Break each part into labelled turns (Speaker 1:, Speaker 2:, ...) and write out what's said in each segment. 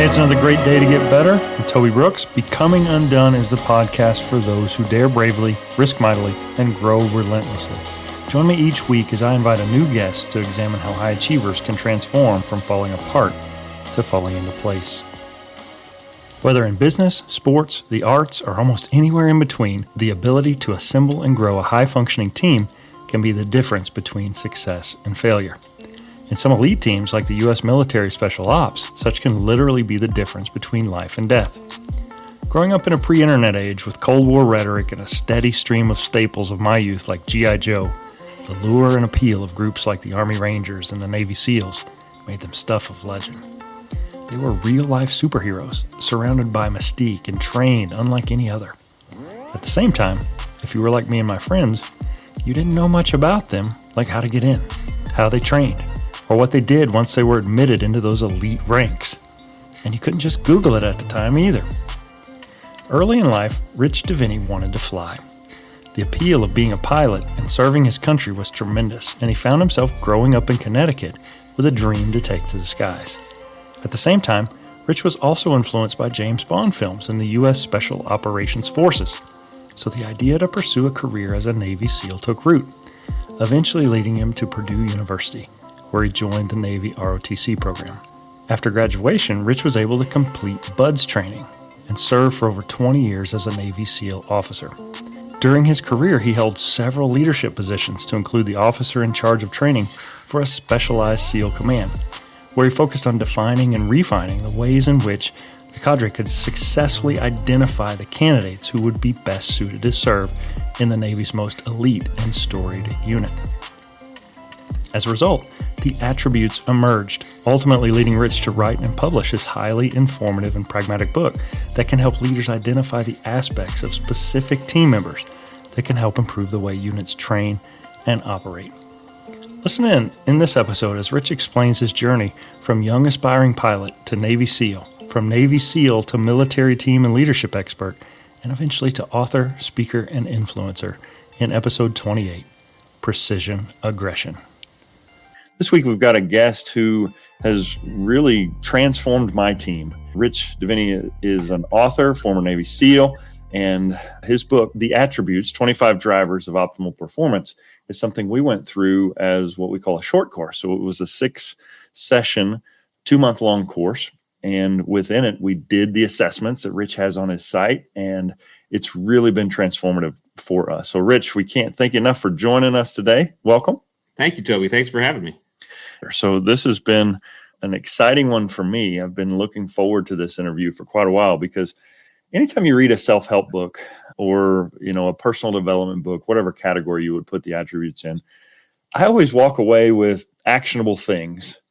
Speaker 1: Hey, it's another great day to get better. I'm Toby Brooks. Becoming Undone is the podcast for those who dare bravely, risk mightily, and grow relentlessly. Join me each week as I invite a new guest to examine how high achievers can transform from falling apart to falling into place. Whether in business, sports, the arts, or almost anywhere in between, the ability to assemble and grow a high-functioning team can be the difference between success and failure. In some elite teams like the U.S. military special ops, such can literally be the difference between life and death. Growing up in a pre-internet age with Cold War rhetoric and a steady stream of staples of my youth like G.I. Joe, the lure and appeal of groups like the Army Rangers and the Navy SEALs made them stuff of legend. They were real-life superheroes, surrounded by mystique and trained unlike any other. At the same time, if you were like me and my friends, you didn't know much about them, like how to get in, how they trained, or what they did once they were admitted into those elite ranks. And you couldn't just Google it at the time either. Early in life, Rich Diviney wanted to fly. The appeal of being a pilot and serving his country was tremendous, and he found himself growing up in Connecticut with a dream to take to the skies. At the same time, Rich was also influenced by James Bond films and the U.S. Special Operations Forces, so the idea to pursue a career as a Navy SEAL took root, eventually leading him to Purdue University, where he joined the Navy ROTC program. After graduation, Rich was able to complete BUDS training and serve for over 20 years as a Navy SEAL officer. During his career, he held several leadership positions to include the officer in charge of training for a specialized SEAL command, where he focused on defining and refining the ways in which the cadre could successfully identify the candidates who would be best suited to serve in the Navy's most elite and storied unit. As a result, the attributes emerged, ultimately leading Rich to write and publish his highly informative and pragmatic book that can help leaders identify the aspects of specific team members that can help improve the way units train and operate. Listen in this episode as Rich explains his journey from young aspiring pilot to Navy SEAL, from Navy SEAL to military team and leadership expert, and eventually to author, speaker, and influencer in episode 28, Precision Aggression. This week we've got a guest who has really transformed my team. Rich Diviney is an author, former Navy SEAL, and his book, The Attributes, 25 Drivers of Optimal Performance, is something we went through as what we call a short course. So it was a 6-session, 2-month-long course. And within it, we did the assessments that Rich has on his site, and it's really been transformative for us. So Rich, we can't thank you enough for joining us today. Welcome.
Speaker 2: Thank you, Toby. Thanks for having me.
Speaker 1: So this has been an exciting one for me. I've been looking forward to this interview for quite a while because anytime you read a self-help book or, a personal development book, whatever category you would put the attributes in, I always walk away with actionable things,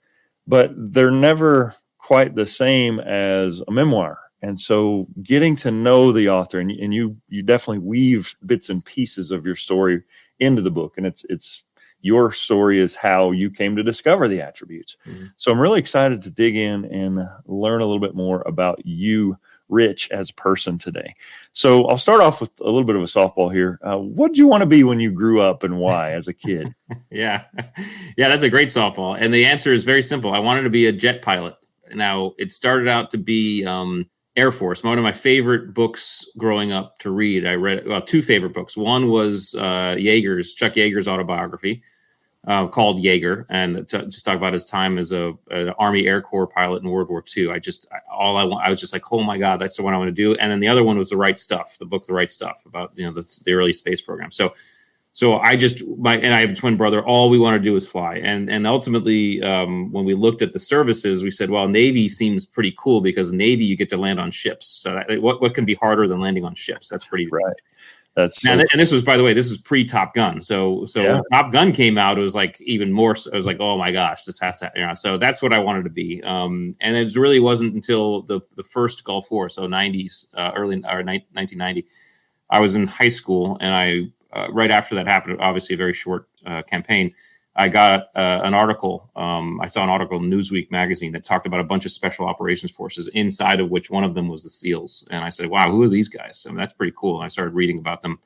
Speaker 1: but they're never quite the same as a memoir. And so getting to know the author, and you definitely weave bits and pieces of your story into the book, and it's your story is how you came to discover the attributes. Mm-hmm. So I'm really excited to dig in and learn a little bit more about you, Rich, as a person today. So I'll start off with a little bit of a softball here. What did you want to be when you grew up and why as a kid?
Speaker 2: Yeah, that's a great softball. And the answer is very simple. I wanted to be a jet pilot. Now, it started out to be Air Force. One of my favorite books growing up to read, I read, two favorite books. One was Chuck Yeager's autobiography called Yeager, and just talk about his time as an Army Air Corps pilot in World War II. I was just like, oh my God, that's the one I want to do. And then the other one was The Right Stuff, the book The Right Stuff, about the early space program. So I have a twin brother. All we want to do is fly. And ultimately, when we looked at the services, we said, well, Navy seems pretty cool because Navy, you get to land on ships. So what can be harder than landing on ships? That's pretty
Speaker 1: right.
Speaker 2: And this was, by the way, this was pre Top Gun. So when Top Gun came out, it was like even more. I was like, oh my gosh, this has to. So that's what I wanted to be. And it really wasn't until the first Gulf War, so 90s, early or 1990. I was in high school, and I right after that happened, obviously a very short campaign. I got an article. I saw an article in Newsweek magazine that talked about a bunch of special operations forces, inside of which one of them was the SEALs. And I said, wow, who are these guys? I mean, that's pretty cool. And I started reading about them.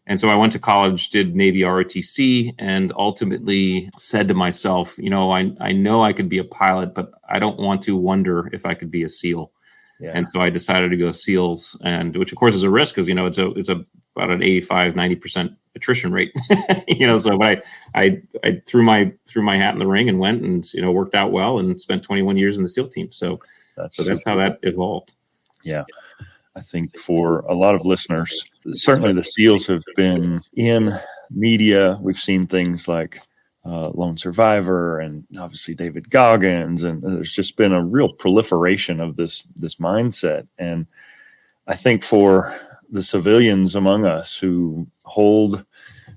Speaker 2: And so I went to college, did Navy ROTC, and ultimately said to myself, I know I could be a pilot, but I don't want to wonder if I could be a SEAL. Yeah. And so I decided to go SEALs, and which of course is a risk because, it's about an 85, 90% attrition rate, so but I threw my hat in the ring and went and, worked out well and spent 21 years in the SEAL team. So that's how that evolved.
Speaker 1: Yeah. I think for a lot of listeners, certainly the SEALs have been in media. We've seen things like Lone Survivor and obviously David Goggins, and there's just been a real proliferation of this mindset. And I think for the civilians among us who hold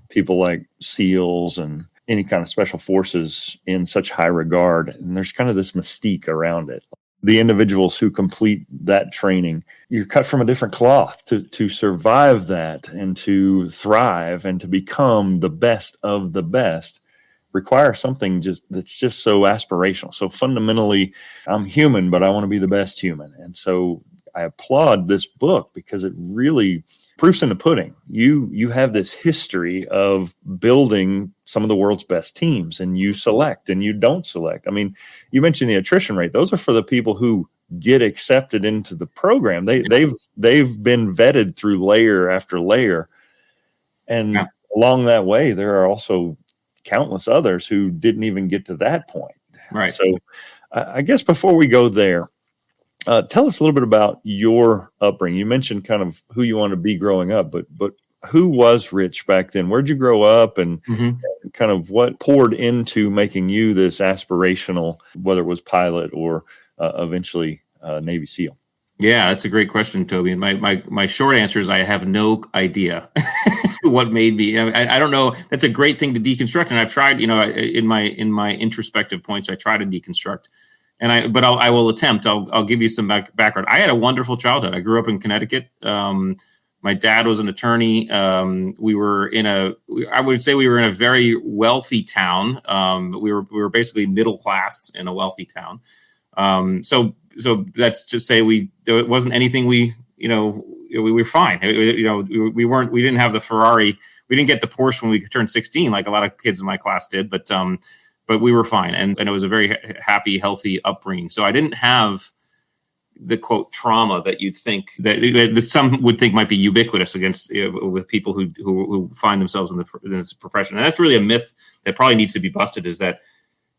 Speaker 1: people like SEALs and any kind of special forces in such high regard, and there's kind of this mystique around it. The individuals who complete that training, you're cut from a different cloth to survive that and to thrive and to become the best of the best requires something that's just so aspirational. So fundamentally, I'm human, but I want to be the best human. And so I applaud this book because it really proof's in the pudding. You have this history of building some of the world's best teams, and you select and you don't select. I mean, you mentioned the attrition rate. Those are for the people who get accepted into the program. They've been vetted through layer after layer. And along that way, there are also countless others who didn't even get to that point.
Speaker 2: Right.
Speaker 1: So I guess before we go there, tell us a little bit about your upbringing. You mentioned kind of who you want to be growing up, but who was Rich back then? Where'd you grow up, and kind of what poured into making you this aspirational, whether it was pilot or eventually Navy SEAL?
Speaker 2: Yeah, that's a great question, Toby. And my short answer is I have no idea what made me. I don't know. That's a great thing to deconstruct, and I've tried. In my introspective points, I try to deconstruct. But I will attempt. I'll give you some background. I had a wonderful childhood. I grew up in Connecticut. My dad was an attorney. We were in a very wealthy town. We were basically middle class in a wealthy town. So that's to say it wasn't anything we were fine. We didn't have the Ferrari. We didn't get the Porsche when we turned 16, like a lot of kids in my class did, but we were fine. And it was a very happy, healthy upbringing. So I didn't have the quote trauma that you'd think that some would think might be ubiquitous against with people who find themselves in this profession. And that's really a myth that probably needs to be busted, is that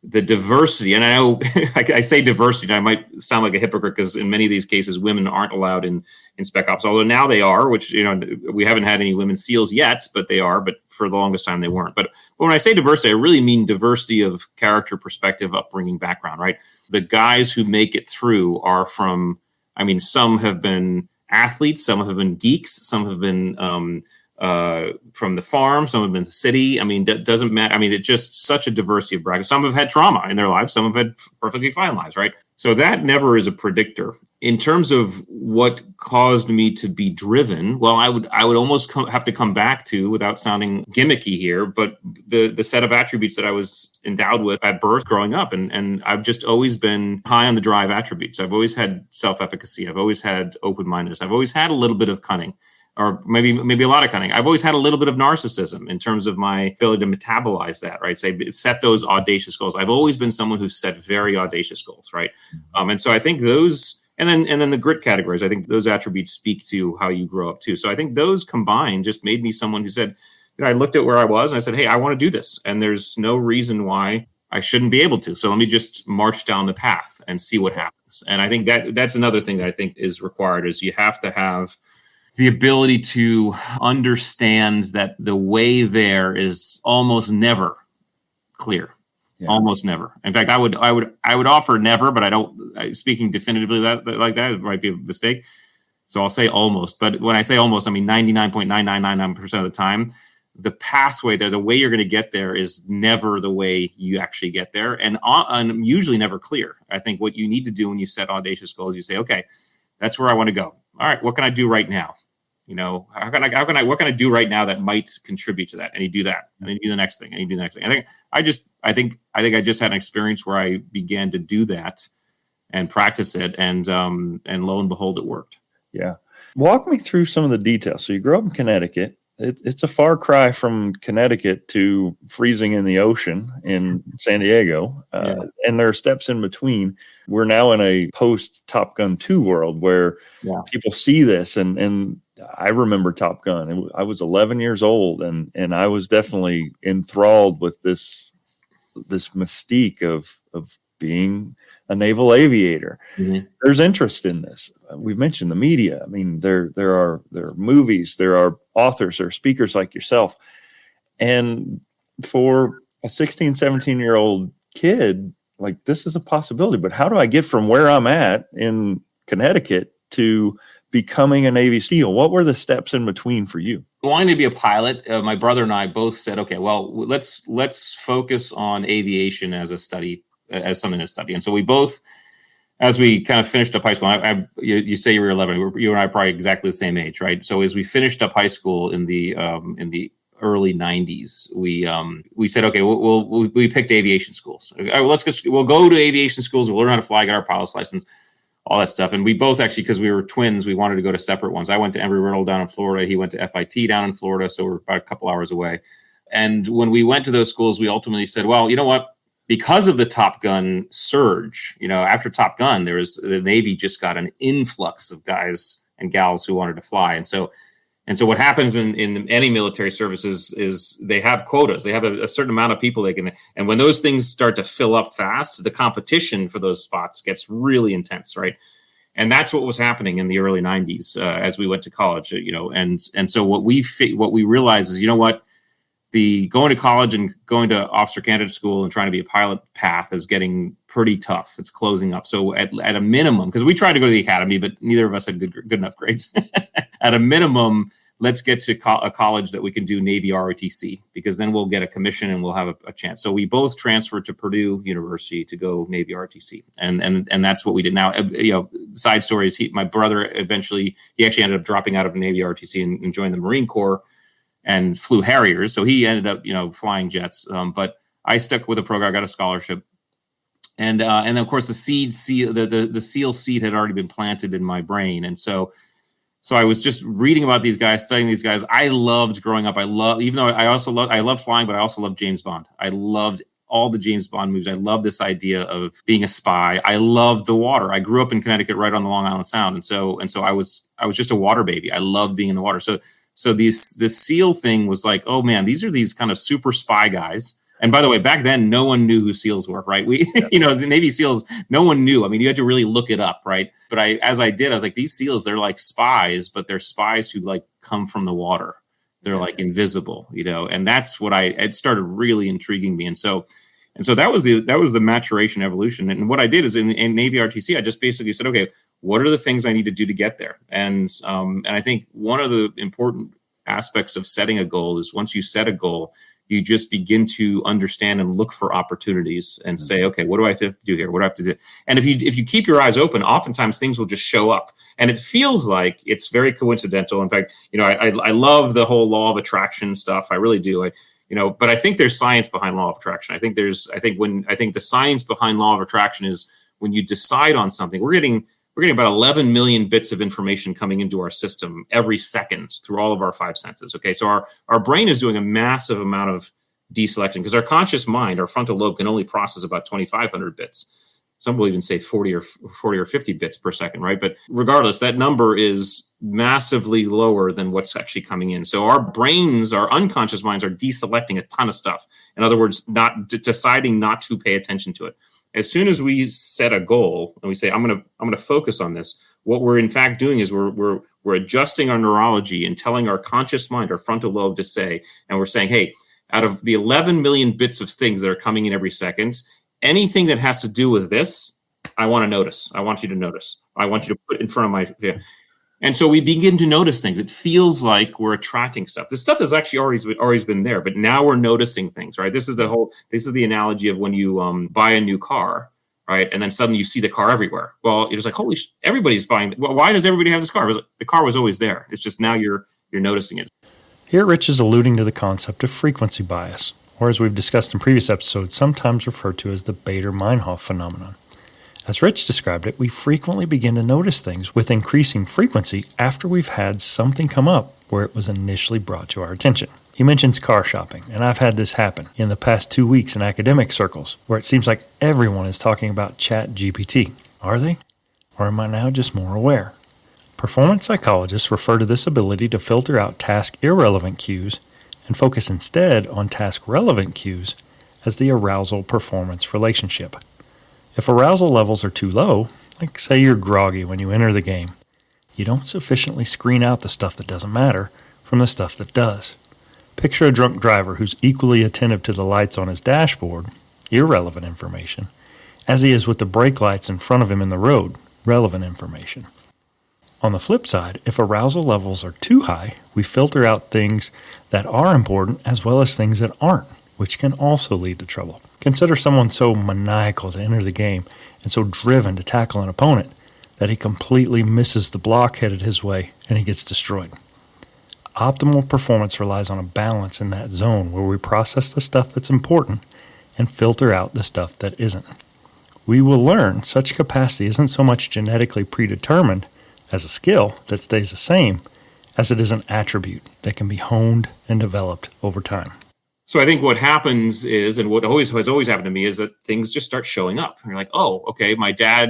Speaker 2: the diversity, and I know I say diversity, and I might sound like a hypocrite because in many of these cases, women aren't allowed in spec ops, although now they are, which, we haven't had any women SEALs yet, but they are, but for the longest time they weren't. But when I say diversity, I really mean diversity of character, perspective, upbringing, background, right? The guys who make it through are some have been athletes, some have been geeks, some have been from the farm, some have been the city. That doesn't matter. It's just such a diversity of brackets. Some have had trauma in their lives, some have had perfectly fine lives, right? So that never is a predictor. In terms of what caused me to be driven, well, I would almost have to come back to, without sounding gimmicky here, but the set of attributes that I was endowed with at birth growing up. And I've just always been high on the drive attributes. I've always had self-efficacy. I've always had open-mindedness. I've always had a little bit of cunning, or maybe a lot of cunning. I've always had a little bit of narcissism in terms of my ability to metabolize that, right? Set those audacious goals. I've always been someone who's set very audacious goals, right? And so I think those, and then the grit categories, I think those attributes speak to how you grow up too. So I think those combined just made me someone who said, I looked at where I was and I said, hey, I want to do this. And there's no reason why I shouldn't be able to. So let me just march down the path and see what happens. And I think that's another thing that I think is required, is you have to have the ability to understand that the way there is almost never clear. Yeah. Almost never. In fact, I would offer never, but I don't. Speaking definitively like that, it might be a mistake. So I'll say almost. But when I say almost, I mean 99.9999% of the time, the pathway there, the way you're going to get there, is never the way you actually get there, and usually never clear. I think what you need to do when you set audacious goals, you say, okay, that's where I want to go. All right, what can I do right now? What can I do right now that might contribute to that? And you do that, and then you do the next thing, and you do the next thing. I think I just had an experience where I began to do that and practice it, and lo and behold, it worked.
Speaker 1: Yeah. Walk me through some of the details. So you grew up in Connecticut. it's a far cry from Connecticut to freezing in the ocean in San Diego. And there are steps in between. We're now in a post Top Gun 2 world where people see this. And I remember Top Gun. I was 11 years old, and I was definitely enthralled with this mystique of being a naval aviator. Mm-hmm. There's interest in this. We've mentioned the media. I mean, there are movies, there are authors, there are speakers like yourself. And for a 16, 17-year-old kid, like, this is a possibility. But how do I get from where I'm at in Connecticut to becoming a Navy SEAL? What were the steps in between for you?
Speaker 2: Wanting to be a pilot, my brother and I both said, okay, well, let's focus on aviation as a study, as something to study. And so we both, as we kind of finished up high school, you say you were 11, you and I are probably exactly the same age, right? So as we finished up high school in the early 90s, we said, okay, we picked aviation schools. We'll go to aviation schools, we'll learn how to fly, get our pilot's license, all that stuff. And we both actually, because we were twins, we wanted to go to separate ones. I went to Embry-Riddle down in Florida. He went to FIT down in Florida. So we're about a couple hours away. And when we went to those schools, we ultimately said, well, you know what? Because of the Top Gun surge, after Top Gun, the Navy just got an influx of guys and gals who wanted to fly. And so what happens in any military services is they have quotas. They have a certain amount of people they can, and when those things start to fill up fast, the competition for those spots gets really intense, right? And that's what was happening in the early 90s as we went to college, and so what we realized is, the going to college and going to officer candidate school and trying to be a pilot path is getting pretty tough. It's closing up. So at a minimum, because we tried to go to the academy, but neither of us had good enough grades. At a minimum, let's get to a college that we can do Navy ROTC, because then we'll get a commission and we'll have a chance. So we both transferred to Purdue University to go Navy ROTC, and that's what we did. Now, side stories. My brother he actually ended up dropping out of Navy ROTC and joined the Marine Corps and flew Harriers. So he ended up, flying jets. But I stuck with the program. I got a scholarship. And then, of course, the SEAL seed had already been planted in my brain. And so I was just reading about these guys, studying these guys. I loved growing up. I love flying, but I also loved James Bond. I loved all the James Bond movies. I love this idea of being a spy. I loved the water. I grew up in Connecticut, right on the Long Island Sound. And so I was just a water baby. I loved being in the water. So this SEAL thing was like, oh man, these are these kind of super spy guys. And by the way, back then, no one knew who SEALs were, right? The Navy SEAls, no one knew. I mean, you had to really look it up, right? But as I did, I was like, these SEAls, they're like spies, but they're spies who like come from the water. They're like invisible, and that's what it started really intriguing me. And so that was the maturation evolution. And what I did is in Navy RTC, I just basically said, okay, what are the things I need to do to get there? And I think one of the important aspects of setting a goal is once you set a goal, you just begin to understand and look for opportunities and say, okay, what do I have to do here? What do I have to do? And if you keep your eyes open, oftentimes things will just show up. And it feels like it's very coincidental. In fact, I love the whole law of attraction stuff. I really do. But I think there's science behind law of attraction. I think the science behind law of attraction is when you decide on something, we're getting about 11 million bits of information coming into our system every second through all of our five senses. Okay, so our brain is doing a massive amount of deselection because our conscious mind, our frontal lobe, can only process about 2,500 bits. Some will even say 40 or 50 bits per second, right? But regardless, that number is massively lower than what's actually coming in. So our brains, our unconscious minds, are deselecting a ton of stuff. In other words, deciding not to pay attention to it. As soon as we set a goal and we say, I'm going to focus on this, what we're in fact doing is we're adjusting our neurology and telling our conscious mind, our frontal lobe, to say, and we're saying, hey, out of the 11 million bits of things that are coming in every second, anything that has to do with this, I want to notice. I want you to notice. I want you to put in front of my. And so we begin to notice things. It feels like we're attracting stuff. This stuff has actually always been there, but now we're noticing things, right? This is the analogy of when you buy a new car, right? And then suddenly you see the car everywhere. Well, it was like, holy, everybody's buying. Well, why does everybody have this car? The car was always there. It's just now you're noticing it.
Speaker 1: Here, Rich is alluding to the concept of frequency bias, or as we've discussed in previous episodes, sometimes referred to as the Bader-Meinhof phenomenon. As Rich described it, we frequently begin to notice things with increasing frequency after we've had something come up where it was initially brought to our attention. He mentions car shopping, and I've had this happen in the past 2 weeks in academic circles, where it seems like everyone is talking about ChatGPT. Are they? Or am I now just more aware? Performance psychologists refer to this ability to filter out task-irrelevant cues and focus instead on task-relevant cues as the arousal-performance relationship. If arousal levels are too low, like say you're groggy when you enter the game, you don't sufficiently screen out the stuff that doesn't matter from the stuff that does. Picture a drunk driver who's equally attentive to the lights on his dashboard, irrelevant information, as he is with the brake lights in front of him in the road, relevant information. On the flip side, if arousal levels are too high, we filter out things that are important as well as things that aren't, which can also lead to trouble. Consider someone so maniacal to enter the game and so driven to tackle an opponent that he completely misses the block headed his way and he gets destroyed. Optimal performance relies on a balance in that zone where we process the stuff that's important and filter out the stuff that isn't. We will learn such capacity isn't so much genetically predetermined as a skill that stays the same as it is an attribute that can be honed and developed over time.
Speaker 2: So I think what happens is, and what has always happened to me, is that things just start showing up. And you're like, oh, okay, my dad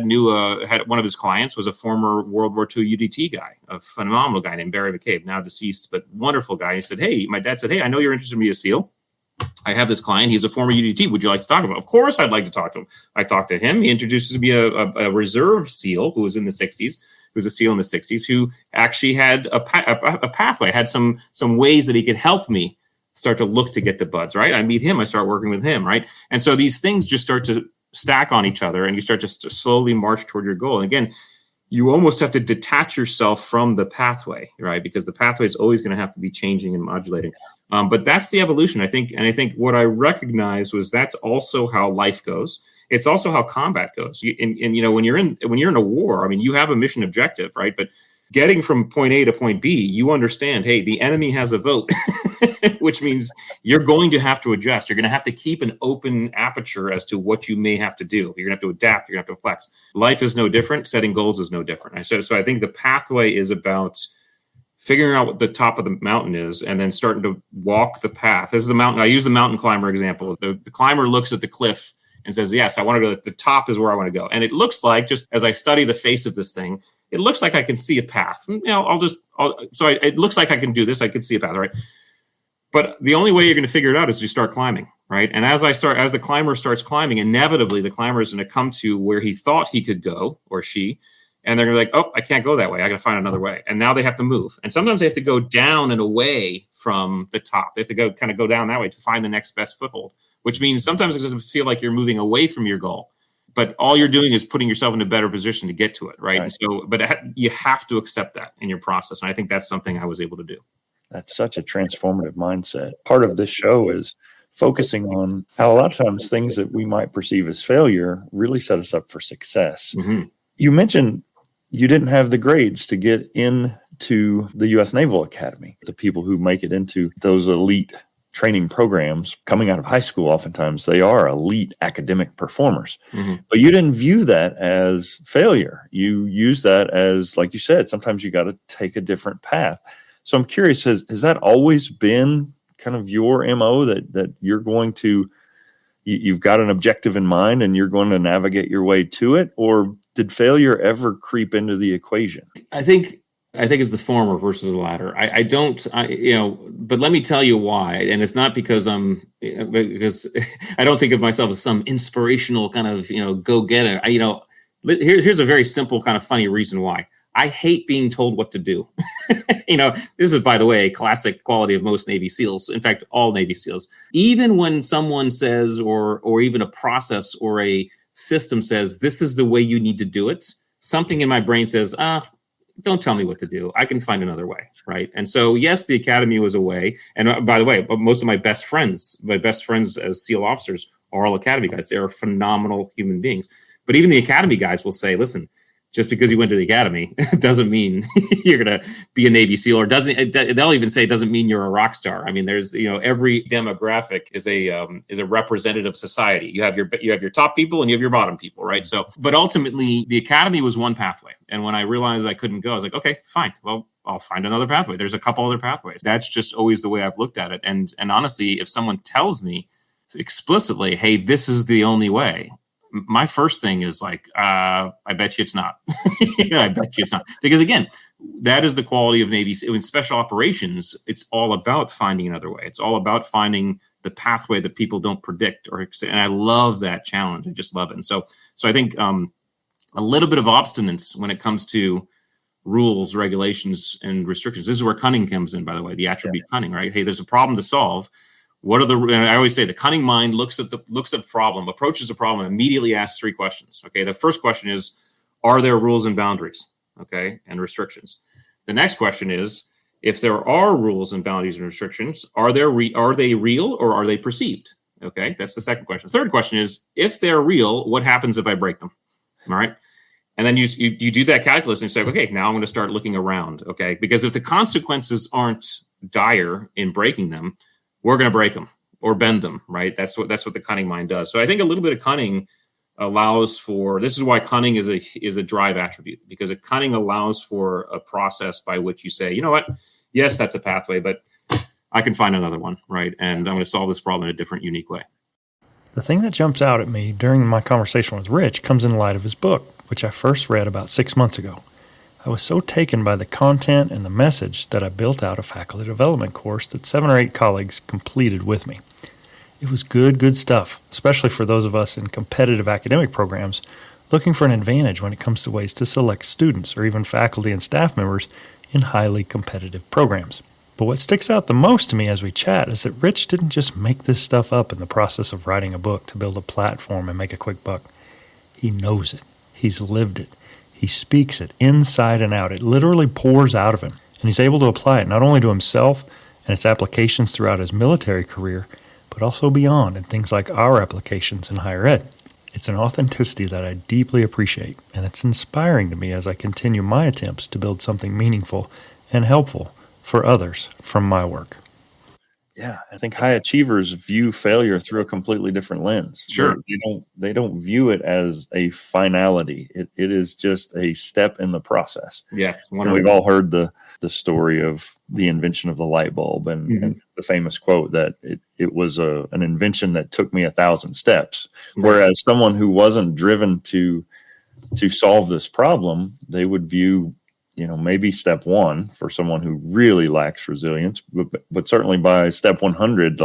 Speaker 2: had one of his clients was a former World War II UDT guy, a phenomenal guy named Barry McCabe, now deceased, but wonderful guy. He said, my dad said, hey, I know you're interested in being a SEAL. I have this client. He's a former UDT. Would you like to talk about him? Of course, I'd like to talk to him. I talked to him. He introduces me a reserve SEAL who was in the 60s. Who was a SEAL in the 60s, who actually had a pathway, had some ways that he could help me start to look to get the buds, right? I meet him, I start working with him, right? And so these things just start to stack on each other and you start to slowly march toward your goal. And again, you almost have to detach yourself from the pathway, right? Because the pathway is always going to have to be changing and modulating. But that's the evolution, I think. And I think what I recognized was that's also how life goes. It's also how combat goes. And when you're in a war, I mean, you have a mission objective, right? But getting from point A to point B, you understand, hey, the enemy has a vote, which means you're going to have to adjust. You're going to have to keep an open aperture as to what you may have to do. You're going to have to adapt. You're going to have to flex. Life is no different. Setting goals is no different. So I think the pathway is about figuring out what the top of the mountain is and then starting to walk the path. This is the mountain. I use the mountain climber example. The climber looks at the cliff and says, yes, I want to go. The top is where I want to go. And it looks like, just as I study the face of this thing, it looks like I can see a path. And, it looks like I can do this. I can see a path, right? But the only way you're going to figure it out is you start climbing, right? And as the climber starts climbing, inevitably the climber is going to come to where he thought he could go, or she, and they're going to be like, oh, I can't go that way. I got to find another way. And now they have to move. And sometimes they have to go down and away from the top. They have to go down that way to find the next best foothold, which means sometimes it doesn't feel like you're moving away from your goal, but all you're doing is putting yourself in a better position to get to it, right? And so, you have to accept that in your process. And I think that's something I was able to do.
Speaker 1: That's such a transformative mindset. Part of this show is focusing on how a lot of times things that we might perceive as failure really set us up for success. Mm-hmm. You mentioned you didn't have the grades to get into the U.S. Naval Academy. The people who make it into those elite training programs coming out of high school, oftentimes they are elite academic performers. Mm-hmm. But you didn't view that as failure. You use that as, like you said, sometimes you got to take a different path. So I'm curious, has that always been kind of your MO that you're going to, you've got an objective in mind and you're going to navigate your way to it? Or did failure ever creep into the equation?
Speaker 2: I think it's the former versus the latter. But let me tell you why. And it's not because because I don't think of myself as some inspirational kind of, go-getter. Here's a very simple kind of funny reason why. I hate being told what to do. This is, by the way, a classic quality of most Navy SEALs. In fact, all Navy SEALs. Even when someone says, or even a process or a system says, this is the way you need to do it, something in my brain says, don't tell me what to do. I can find another way, right? And so, yes, the academy was a way. And by the way, most of my best friends as SEAL officers are all academy guys. They are phenomenal human beings. But even the academy guys will say, listen, just because you went to the academy doesn't mean you're going to be a Navy SEAL, or they'll even say it doesn't mean you're a rock star. I mean, there's, every demographic is a representative society. You have your top people and you have your bottom people, right? So, but ultimately the academy was one pathway. And when I realized I couldn't go, I was like, okay, fine. Well, I'll find another pathway. There's a couple other pathways. That's just always the way I've looked at it. And honestly, if someone tells me explicitly, hey, this is the only way, my first thing is like, I bet you it's not. I bet you it's not. Because again, that is the quality of Navy. In special operations, it's all about finding another way. It's all about finding the pathway that people don't predict. And I love that challenge. I just love it. And so I think a little bit of obstinance when it comes to rules, regulations, and restrictions. This is where cunning comes in, by the way, the attribute cunning, right? Hey, there's a problem to solve. And I always say the cunning mind looks at the problem, approaches the problem, and immediately asks three questions. Okay. The first question is, are there rules and boundaries? Okay. And restrictions. The next question is, if there are rules and boundaries and restrictions, are they real or are they perceived? Okay. That's the second question. The third question is, if they're real, what happens if I break them? All right. And then you do that calculus and you say, okay, now I'm going to start looking around. Okay. Because if the consequences aren't dire in breaking them, we're going to break them or bend them, right? That's what the cunning mind does. So I think a little bit of cunning allows for, this is why cunning is a drive attribute, because a cunning allows for a process by which you say, you know what? Yes, that's a pathway, but I can find another one, right? And I'm going to solve this problem in a different, unique way.
Speaker 1: The thing that jumps out at me during my conversation with Rich comes in light of his book, which I first read about 6 months ago. I was so taken by the content and the message that I built out a faculty development course that 7 or 8 colleagues completed with me. It was good stuff, especially for those of us in competitive academic programs looking for an advantage when it comes to ways to select students or even faculty and staff members in highly competitive programs. But what sticks out the most to me as we chat is that Rich didn't just make this stuff up in the process of writing a book to build a platform and make a quick buck. He knows it. He's lived it. He speaks it inside and out. It literally pours out of him. And he's able to apply it not only to himself and its applications throughout his military career, but also beyond in things like our applications in higher ed. It's an authenticity that I deeply appreciate, and it's inspiring to me as I continue my attempts to build something meaningful and helpful for others from my work.
Speaker 3: Yeah, I think high achievers view failure through a completely different lens.
Speaker 2: Sure.
Speaker 3: They don't view it as a finality. It is just a step in the process.
Speaker 2: Yes.
Speaker 3: And we've all heard the story of the invention of the light bulb and the famous quote that it was an invention that took me 1,000 steps. Whereas someone who wasn't driven to solve this problem, they would view maybe step 1 for someone who really lacks resilience, but certainly by step 100,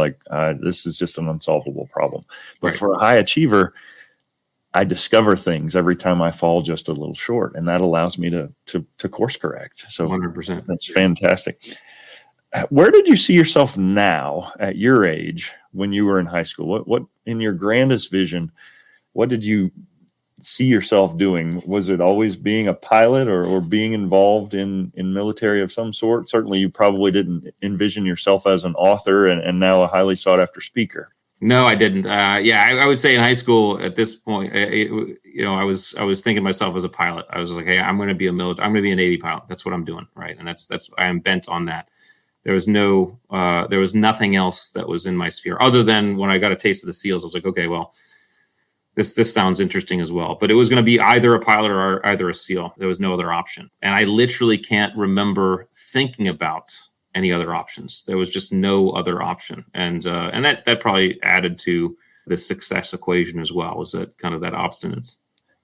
Speaker 3: this is just an unsolvable problem. But for a high achiever, I discover things every time I fall just a little short, and that allows me to course correct. So
Speaker 2: 100%.
Speaker 3: That's fantastic. Where did you see yourself now at your age when you were in high school? What in your grandest vision, what did you see yourself doing? Was it always being a pilot or being involved in military of some sort? Certainly you probably didn't envision yourself as an author and now a highly sought after speaker.
Speaker 2: No, I didn't. I would say in high school at this point, I was thinking myself as a pilot. I was like, hey, I'm going to be a Navy pilot. That's what I'm doing. Right. And that's I am bent on that. There was nothing else that was in my sphere other than when I got a taste of the SEALs. I was like, okay, well, this sounds interesting as well, but it was going to be either a pilot or either a SEAL. There was no other option. And I literally can't remember thinking about any other options. There was just no other option. And that probably added to the success equation as well, was that kind of that obstinance.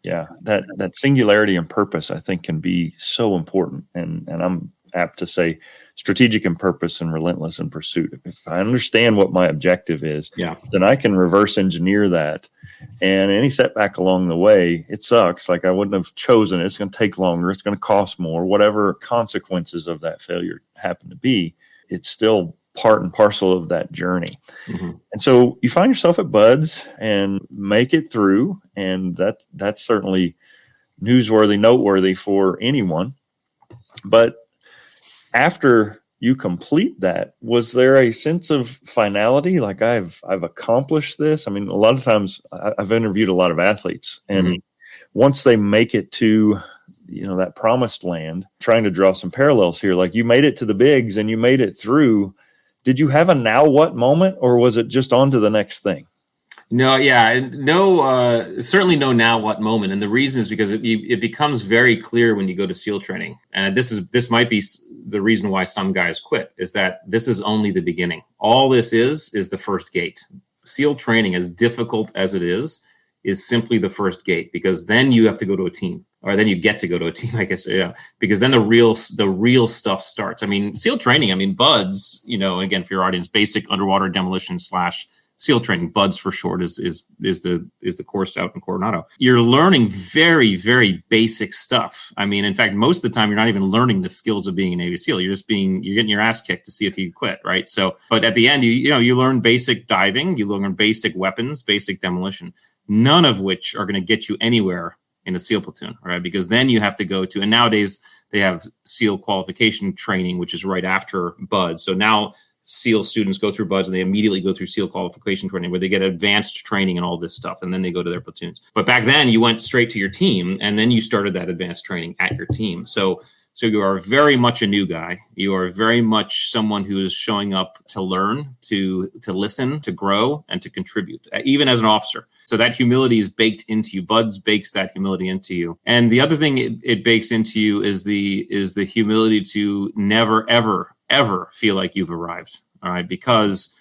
Speaker 3: Yeah. That singularity and purpose, I think, can be so important. And I'm apt to say strategic in purpose and relentless in pursuit. If I understand what my objective is, then I can reverse engineer that. And any setback along the way, it sucks. Like I wouldn't have chosen it. It's going to take longer. It's going to cost more. Whatever consequences of that failure happen to be, it's still part and parcel of that journey. Mm-hmm. And so you find yourself at Buds and make it through. And that's certainly newsworthy, noteworthy for anyone. But after you complete that, was there a sense of finality? Like I've accomplished this. I mean, a lot of times I've interviewed a lot of athletes, and once they make it to that promised land, trying to draw some parallels here. Like, you made it to the bigs and you made it through. Did you have a now what moment, or was it just on to the next thing?
Speaker 2: No, yeah, no, certainly no now what moment. And the reason is because it becomes very clear when you go to SEAL training. And this might be the reason why some guys quit, is that this is only the beginning. All this is the first gate. SEAL training, as difficult as it is simply the first gate, because then you have to go to a team, or then you get to go to a team, I guess. Yeah, because then the real stuff starts. I mean, SEAL training, BUDS, again, for your audience, basic underwater demolition / SEAL training, BUDS for short, is the course out in Coronado. You're learning very, very basic stuff. In fact, most of the time you're not even learning the skills of being a Navy SEAL. You're getting your ass kicked to see if you quit, right? So, but at the end, you learn basic diving, you learn basic weapons, basic demolition, none of which are going to get you anywhere in a SEAL platoon, right? Because then you have to go to, and nowadays they have SEAL qualification training, which is right after BUDS. So now SEAL students go through BUDS and they immediately go through SEAL qualification training, where they get advanced training and all this stuff, and then they go to their platoons. But back then you went straight to your team, and then you started that advanced training at your team. So you are very much a new guy. You are very much someone who is showing up to learn, to listen, to grow, and to contribute, even as an officer. So that humility is baked into you. BUDS bakes that humility into you. And the other thing it bakes into you is the humility to never, ever, ever feel like you've arrived. All right. Because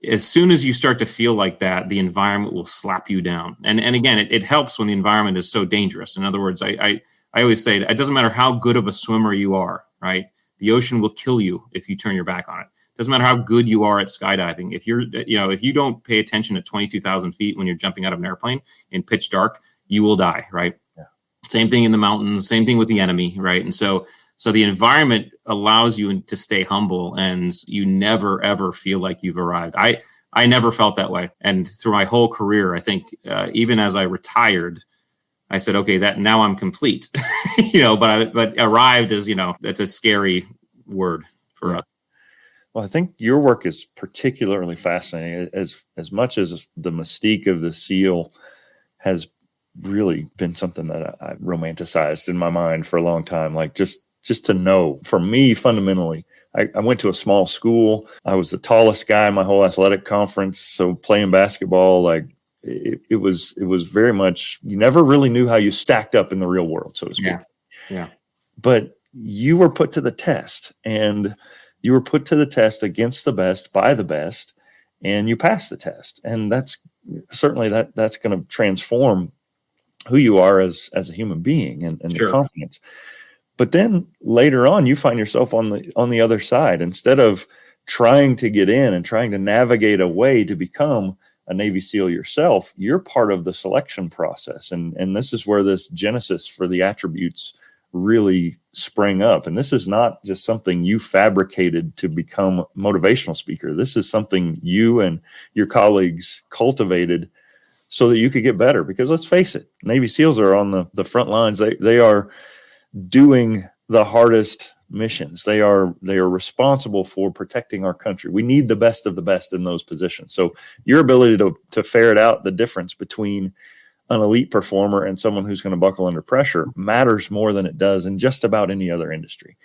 Speaker 2: as soon as you start to feel like that, the environment will slap you down. And again, it helps when the environment is so dangerous. In other words, I always say it doesn't matter how good of a swimmer you are, right? The ocean will kill you if you turn your back on it. Doesn't matter how good you are at skydiving. If you don't pay attention at 22,000 feet when you're jumping out of an airplane in pitch dark, you will die, right? Yeah. Same thing in the mountains, same thing with the enemy, right? And so the environment allows you to stay humble, and you never, ever feel like you've arrived. I never felt that way. And through my whole career, I think even as I retired, I said, okay, that now I'm complete, but arrived is, that's a scary word for us.
Speaker 3: Well, I think your work is particularly fascinating, as much as the mystique of the SEAL has really been something that I romanticized in my mind for a long time. Like just to know, for me, fundamentally, I went to a small school. I was the tallest guy in my whole athletic conference. So playing basketball, like it was very much, you never really knew how you stacked up in the real world, so to speak.
Speaker 2: Yeah.
Speaker 3: But you were put to the test, and you were put to the test against the best, by the best, and you passed the test. And that's certainly that's going to transform who you are as a human being and
Speaker 2: Sure.
Speaker 3: The confidence. But then later on, you find yourself on the other side. Instead of trying to get in and trying to navigate a way to become a Navy SEAL yourself, you're part of the selection process. And this is where this genesis for the attributes really sprang up. And this is not just something you fabricated to become a motivational speaker. This is something you and your colleagues cultivated so that you could get better. Because let's face it, Navy SEALs are on the front lines. They are doing the hardest missions. They are responsible for protecting our country. We need the best of the best in those positions. So your ability to ferret out the difference between an elite performer and someone who's going to buckle under pressure matters more than it does in just about any other industry.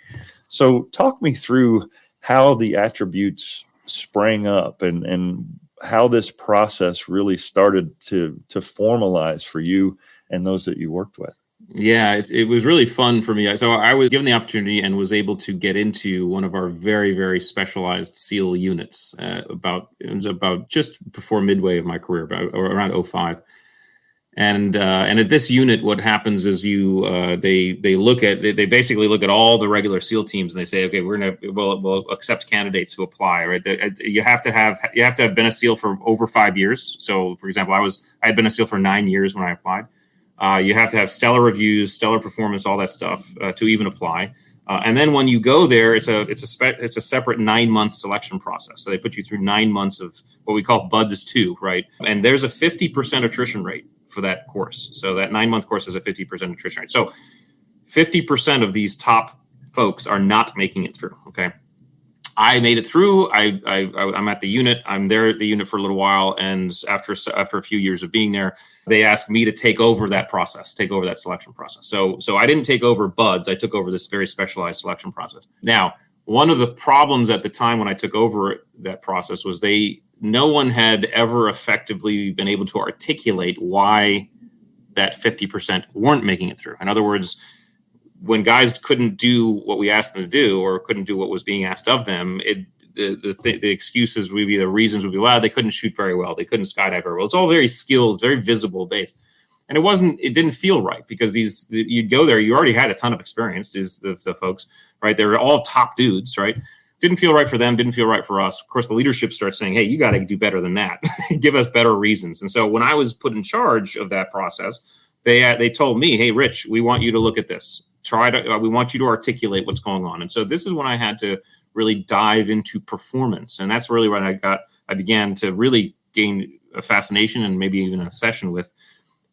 Speaker 3: So talk me through how the attributes sprang up and how this process really started to formalize for you and those that you worked with.
Speaker 2: Yeah, it was really fun for me. So I was given the opportunity and was able to get into one of our very, very specialized SEAL units. It was about just before midway of my career, around 2005. And at this unit, what happens is they basically look at all the regular SEAL teams and they say, okay, we'll accept candidates who apply. Right? You have to have been a SEAL for over 5 years. So, for example, I had been a SEAL for 9 years when I applied. You have to have stellar reviews, stellar performance, all that stuff to even apply. And then when you go there, it's a separate 9-month selection process. So they put you through 9 months of what we call BUDS 2, right? And there's a 50% attrition rate for that course. So that 9-month course has a 50% attrition rate. So 50% of these top folks are not making it through. Okay. I made it through. I'm at the unit. I'm there at the unit for a little while. And after a few years of being there, they asked me to take over that process, take over that selection process. So I didn't take over buds. I took over this very specialized selection process. Now, one of the problems at the time when I took over that process was no one had ever effectively been able to articulate why that 50% weren't making it through. In other words, when guys couldn't do what we asked them to do or couldn't do what was being asked of them, the excuses would be, the reasons would be, well, they couldn't shoot very well, they couldn't skydive very well. It's all very skills, very visible based. And it didn't feel right, because you'd go there, you already had a ton of experience, the folks, right? They were all top dudes, right? Didn't feel right for them, didn't feel right for us. Of course, the leadership starts saying, hey, you got to do better than that. Give us better reasons. And so when I was put in charge of that process, they told me, hey, Rich, we want you to look at this. We want you to articulate what's going on. And so this is when I had to really dive into performance. And that's really when I began to really gain a fascination and maybe even a session with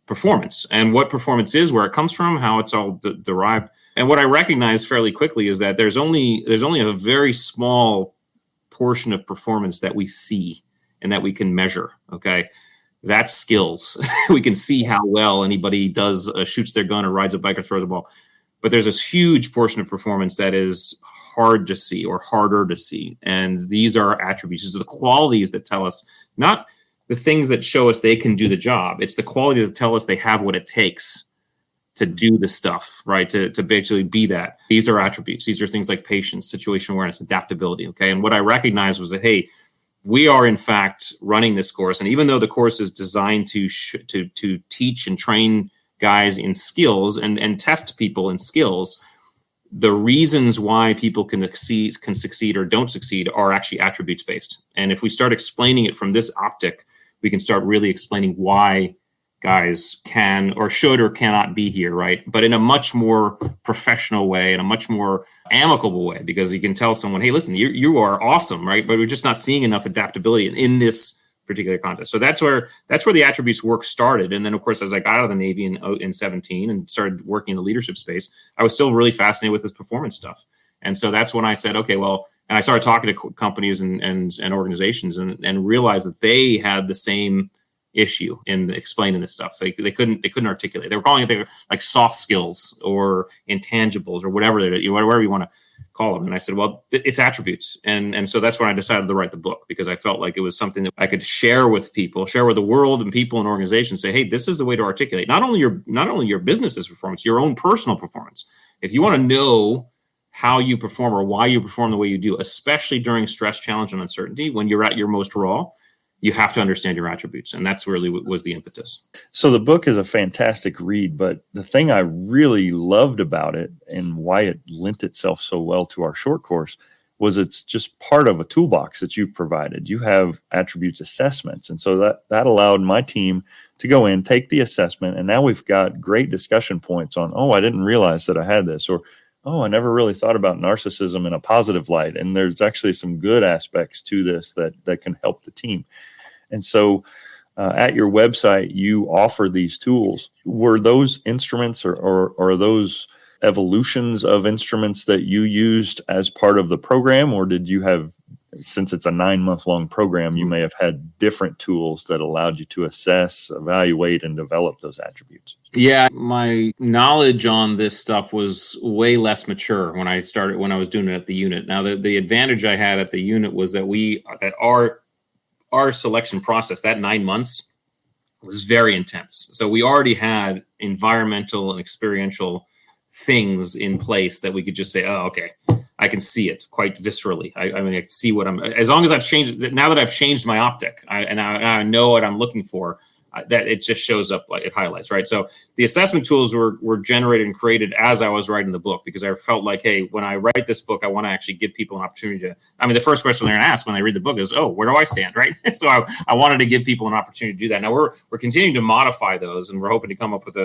Speaker 2: performance and what performance is, where it comes from, how it's all derived. And what I recognized fairly quickly is that there's only a very small portion of performance that we see and that we can measure. Okay. That's skills. We can see how well anybody does, shoots their gun or rides a bike or throws a ball. But there's this huge portion of performance that is hard to see or harder to see. And these are attributes. These are the qualities that tell us, not the things that show us they can do the job. It's the qualities that tell us they have what it takes to do the stuff, right? To basically be that. These are attributes. These are things like patience, situation awareness, adaptability. Okay. And what I recognized was that, hey, we are in fact running this course. And even though the course is designed to teach and train guys in skills and test people in skills, the reasons why people can succeed or don't succeed are actually attributes based. And if we start explaining it from this optic, we can start really explaining why guys can or should or cannot be here, right? But in a much more professional way, in a much more amicable way, because you can tell someone, hey, listen, you are awesome, right? But we're just not seeing enough adaptability in this particular context. So that's where the attributes work started. And then, of course, as I got out of the Navy in 17 and started working in the leadership space, I was still really fascinated with this performance stuff. And so that's when I said, okay, well, and I started talking to companies and organizations and realized that they had the same issue in explaining this stuff. They couldn't articulate. They were calling it like soft skills or intangibles or whatever you want to call them. And I said, well, it's attributes. And so that's when I decided to write the book, because I felt like it was something that I could share with people, share with the world and people and organizations, say, hey, this is the way to articulate not only your business's performance, your own personal performance. If you want to know how you perform or why you perform the way you do, especially during stress, challenge, and uncertainty, when you're at your most raw, you have to understand your attributes. And that's really what was the impetus.
Speaker 3: So the book is a fantastic read, but the thing I really loved about it and why it lent itself so well to our short course was it's just part of a toolbox that you've provided. You have attributes assessments. And so that allowed my team to go in, take the assessment, and now we've got great discussion points on, oh, I didn't realize that I had this, or, oh, I never really thought about narcissism in a positive light. And there's actually some good aspects to this that can help the team. And so at your website, you offer these tools. Were those instruments or are those evolutions of instruments that you used as part of the program? Or did you have, since it's a 9-month-long program, you may have had different tools that allowed you to assess, evaluate, and develop those attributes?
Speaker 2: Yeah, my knowledge on this stuff was way less mature when I was doing it at the unit. Now, the advantage I had at the unit was that our selection process, that 9 months, was very intense. So we already had environmental and experiential things in place that we could just say, oh, okay, I can see it quite viscerally. I mean, I can see as long as I've changed, now that I've changed my optic, I know what I'm looking for, that it just shows up, like it highlights, right? So the assessment tools were generated and created as I was writing the book, because I felt like, hey, when I write this book, I want to actually give people an opportunity the first question they're going to ask when they read the book is, oh, where do I stand, right? So I wanted to give people an opportunity to do that. Now we're continuing to modify those, and we're hoping to come up with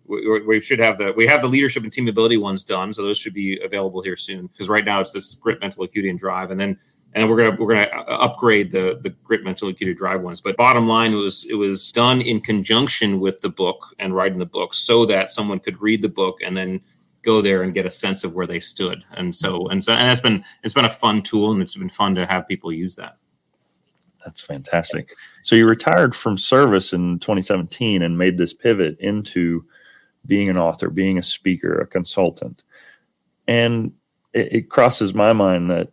Speaker 2: we have the leadership and team ability ones done. So those should be available here soon, because right now it's this grit, mental acuity, and drive. And then we're gonna upgrade the grit, mental acuity, drive ones. But bottom line it was done in conjunction with the book and writing the book, so that someone could read the book and then go there and get a sense of where they stood. And it's been a fun tool, and it's been fun to have people use that.
Speaker 3: That's fantastic. So you retired from service in 2017 and made this pivot into being an author, being a speaker, a consultant. And it crosses my mind that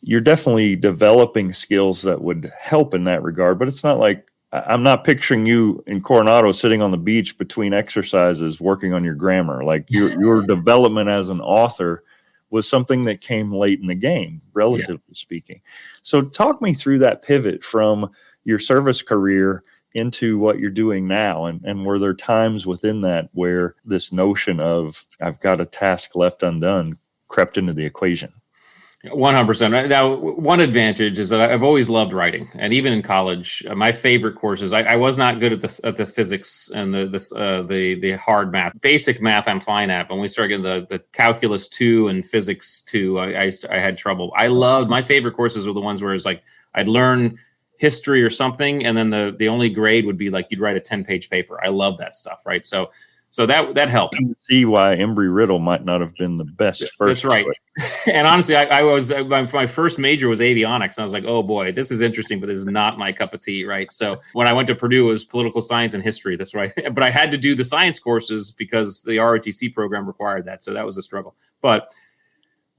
Speaker 3: you're definitely developing skills that would help in that regard, but it's not like, I'm not picturing you in Coronado sitting on the beach between exercises working on your grammar. Like your development as an author was something that came late in the game, relatively speaking. So talk me through that pivot from your service career into what you're doing now. And were there times within that where this notion of I've got a task left undone crept into the equation?
Speaker 2: 100%. Now, one advantage is that I've always loved writing, and even in college, my favorite courses. I was not good at the physics and the hard math. Basic math, I'm fine at. But when we started getting the calculus 2 and physics 2, I had trouble. I loved my favorite courses were the ones where it's like I'd learn history or something, and then the only grade would be like you'd write a 10-page paper. I love that stuff, right? So that helped.
Speaker 3: You can see why Embry-Riddle might not have been the best first.
Speaker 2: That's right. And honestly, my first major was avionics. And I was like, oh boy, this is interesting, but this is not my cup of tea, right? So when I went to Purdue, it was political science and history. That's right. But I had to do the science courses because the ROTC program required that. So that was a struggle. But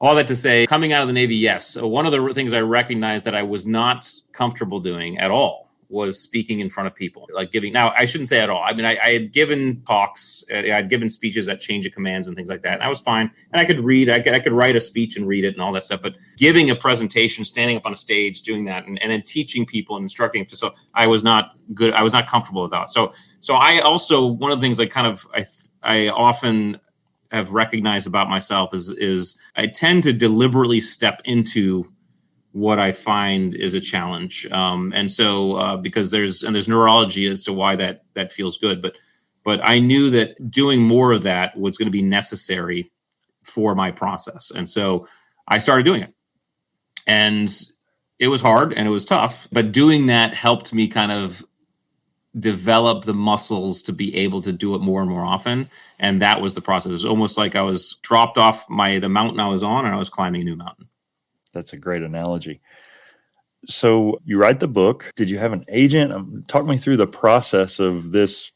Speaker 2: all that to say, coming out of the Navy, yes. So one of the things I recognized that I was not comfortable doing at all was speaking in front of people, like giving. Now, I shouldn't say at all. I mean, I had given talks, I'd given speeches at change of commands and things like that. And I was fine. And I could read, I could write a speech and read it and all that stuff. But giving a presentation, standing up on a stage, doing that, and then teaching people and instructing, so I was not good. I was not comfortable with that. So I also, one of the things I often have recognized about myself is I tend to deliberately step into what I find is a challenge. And so because there's neurology as to why that feels good. But I knew that doing more of that was going to be necessary for my process. And so I started doing it. And it was hard and it was tough, but doing that helped me kind of develop the muscles to be able to do it more and more often. And that was the process. It was almost like I was dropped off the mountain I was on and I was climbing a new mountain.
Speaker 3: That's a great analogy. So you write the book. Did you have an agent? Talk me through the process of this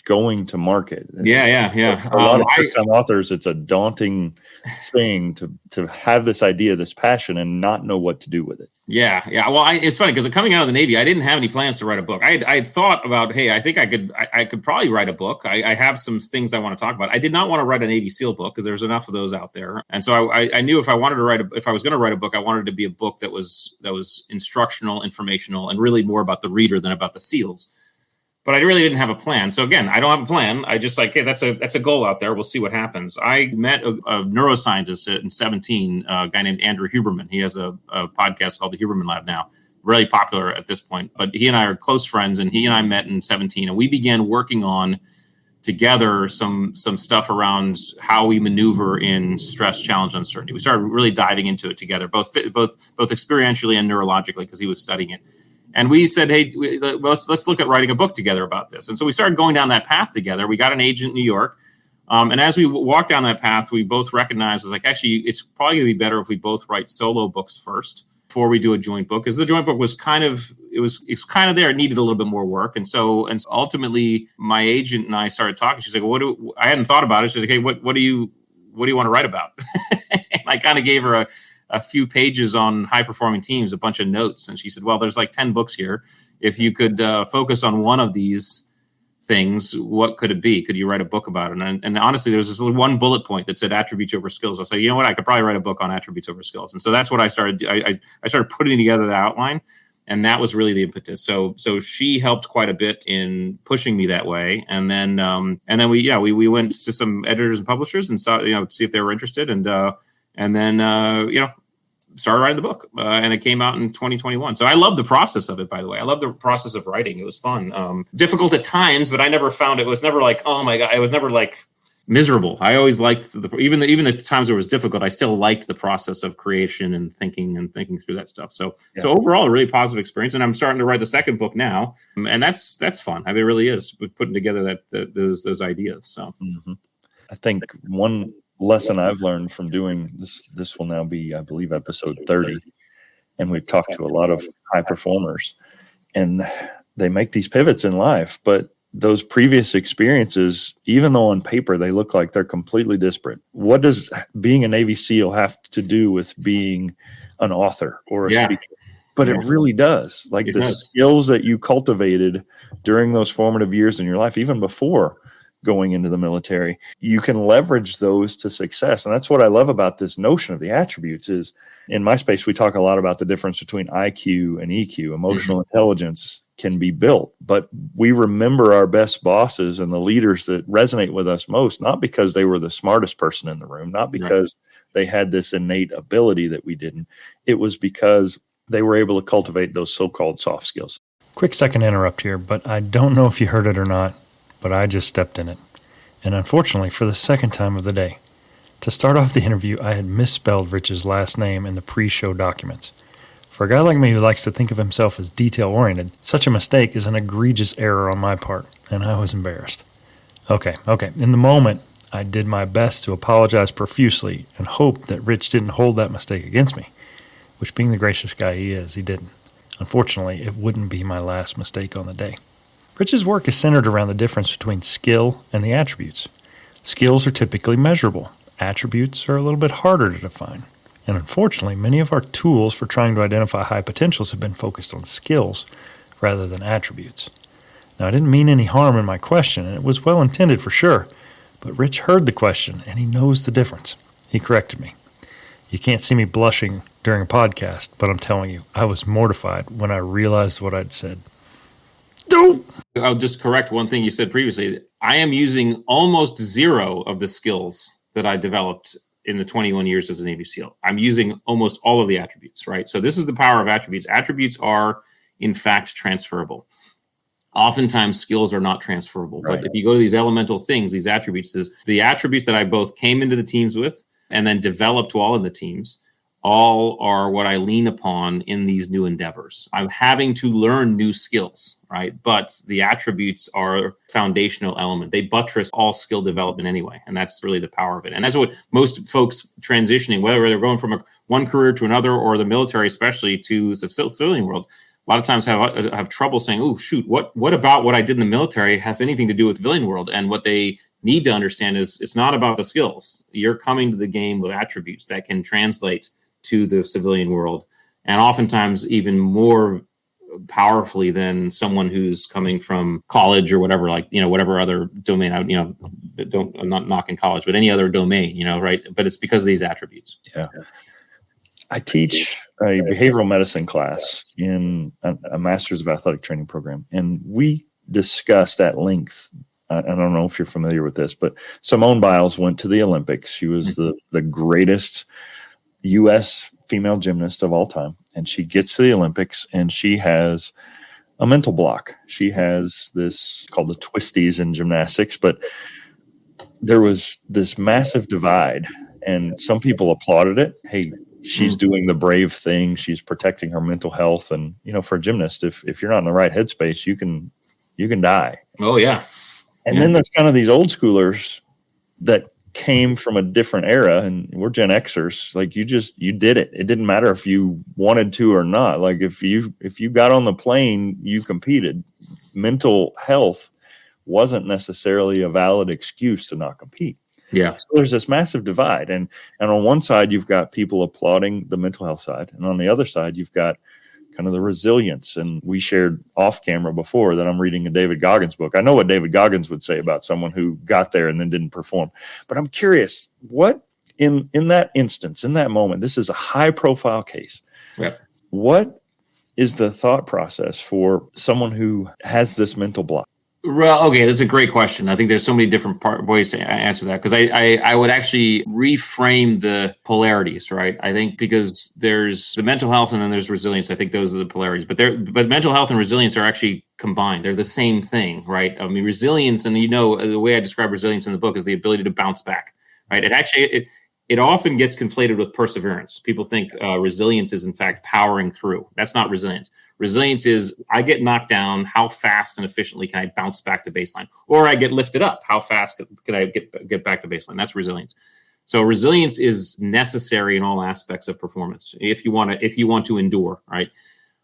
Speaker 3: going to market.
Speaker 2: Yeah.
Speaker 3: For a lot of first-time authors, it's a daunting thing to have this idea, this passion, and not know what to do with it.
Speaker 2: Yeah. Well, it's funny because coming out of the Navy, I didn't have any plans to write a book. I had thought about, hey, I think I could probably write a book. I have some things I want to talk about. I did not want to write a Navy SEAL book because there's enough of those out there. And so I knew if I was going to write a book, I wanted it to be a book that was instructional, informational, and really more about the reader than about the SEALs. But I really didn't have a plan. So again, I don't have a plan. I just hey, that's a goal out there. We'll see what happens. I met a neuroscientist in 17, a guy named Andrew Huberman. He has a podcast called the Huberman Lab now, really popular at this point. But he and I are close friends, and he and I met in 17, and we began working on together some stuff around how we maneuver in stress, challenge, uncertainty. We started really diving into it together, both experientially and neurologically, because he was studying it. And we said, hey, let's look at writing a book together about this. And so we started going down that path together. We got an agent in New York. And as we walked down that path, we both recognized actually, it's probably going to be better if we both write solo books first before we do a joint book. Because the joint book was it's kind of there. It needed a little bit more work. And so ultimately, my agent and I started talking. She's like, I hadn't thought about it. She's like, hey, what do you want to write about? And I kind of gave her a few pages on high-performing teams, a bunch of notes. And she said, well, there's 10 books here. If you could focus on one of these things, what could it be? Could you write a book about it? And honestly, there's this one bullet point that said attributes over skills. I said, you know what? I could probably write a book on attributes over skills. And so that's what I started. I started putting together the outline, and that was really the impetus. So she helped quite a bit in pushing me that way. And then we went to some editors and publishers and saw, to see if they were interested. And then started writing the book, and it came out in 2021. So I love the process of it, by the way. I love the process of writing. It was fun. Difficult at times, but I never found it was never oh my God, it was never miserable. I always liked even the times where it was difficult, I still liked the process of creation and thinking through that stuff. So overall, a really positive experience. And I'm starting to write the second book now. And that's fun. I mean, it really is putting together those ideas. So
Speaker 3: I think one lesson I've learned from doing this. This will now be, I believe, episode 30. And we've talked to a lot of high performers, and they make these pivots in life. But those previous experiences, even though on paper they look like they're completely disparate, what does being a Navy SEAL have to do with being an author or a speaker? But it really does. Like the skills that you cultivated during those formative years in your life, even before going into the military, you can leverage those to success. And that's what I love about this notion of the attributes is in my space, we talk a lot about the difference between IQ and EQ. Emotional intelligence can be built, but we remember our best bosses and the leaders that resonate with us most, not because they were the smartest person in the room, not because they had this innate ability that we didn't. It was because they were able to cultivate those so-called soft skills.
Speaker 1: Quick second to interrupt here, but I don't know if you heard it or not, but I just stepped in it. And unfortunately, for the second time of the day. To start off the interview, I had misspelled Rich's last name in the pre-show documents. For a guy like me who likes to think of himself as detail-oriented, such a mistake is an egregious error on my part, and I was embarrassed. Okay. In the moment, I did my best to apologize profusely and hope that Rich didn't hold that mistake against me, which being the gracious guy he is, he didn't. Unfortunately, it wouldn't be my last mistake on the day. Rich's work is centered around the difference between skill and the attributes. Skills are typically measurable. Attributes are a little bit harder to define. And unfortunately, many of our tools for trying to identify high potentials have been focused on skills rather than attributes. Now, I didn't mean any harm in my question, and it was well intended for sure, but Rich heard the question, and he knows the difference. He corrected me. You can't see me blushing during a podcast, but I'm telling you, I was mortified when I realized what I'd said.
Speaker 2: I'll just correct one thing you said previously. I am using almost zero of the skills that I developed in the 21 years as a Navy SEAL. I'm using almost all of the attributes, right? So this is the power of attributes. Attributes are, in fact, transferable. Oftentimes, skills are not transferable. Right. But if you go to these elemental things, these attributes, the attributes that I both came into the teams with and then developed while in the teams, all are what I lean upon in these new endeavors. I'm having to learn new skills, right? But the attributes are foundational element. They buttress all skill development anyway. And that's really the power of it. And that's what most folks transitioning, whether they're going from one career to another or the military, especially to the civilian world, a lot of times have trouble saying, oh, shoot, what about what I did in the military has anything to do with the civilian world? And what they need to understand is it's not about the skills. You're coming to the game with attributes that can translate to the civilian world, and oftentimes even more powerfully than someone who's coming from college or whatever, like, whatever other domain, I'm not knocking college, but any other domain, right? But it's because of these attributes.
Speaker 3: Yeah. I teach a behavioral medicine class in a master's of athletic training program, and we discussed at length, I don't know if you're familiar with this, but Simone Biles went to the Olympics. She was the greatest U.S. female gymnast of all time. And she gets to the Olympics and she has a mental block. She has this called the twisties in gymnastics, but there was this massive divide and some people applauded it. Hey, she's doing the brave thing. She's protecting her mental health. And, for a gymnast, if you're not in the right headspace, you can die.
Speaker 2: Oh, yeah.
Speaker 3: And then there's kind of these old schoolers that came from a different era, and we're Gen Xers. Like you did it. It didn't matter if you wanted to or not. Like if you got on the plane, you competed. Mental health wasn't necessarily a valid excuse to not compete.
Speaker 2: Yeah.
Speaker 3: So there's this massive divide. And on one side, you've got people applauding the mental health side. And on the other side, you've got kind of the resilience. And we shared off camera before that I'm reading a David Goggins book. I know what David Goggins would say about someone who got there and then didn't perform. But I'm curious, what in that instance, in that moment, this is a high profile case.
Speaker 2: Yeah.
Speaker 3: What is the thought process for someone who has this mental block?
Speaker 2: Well, okay, that's a great question. I think there's so many different ways to answer that, because I would actually reframe the polarities, right? I think because there's the mental health and then there's resilience. I think those are the polarities, but mental health and resilience are actually combined. They're the same thing, right? I mean, resilience, and the way I describe resilience in the book is the ability to bounce back, right? It often gets conflated with perseverance. People think resilience is in fact powering through. That's not resilience. Resilience is I get knocked down. How fast and efficiently can I bounce back to baseline? Or I get lifted up. How fast can I get back to baseline? That's resilience. So resilience is necessary in all aspects of performance if you want to endure, right?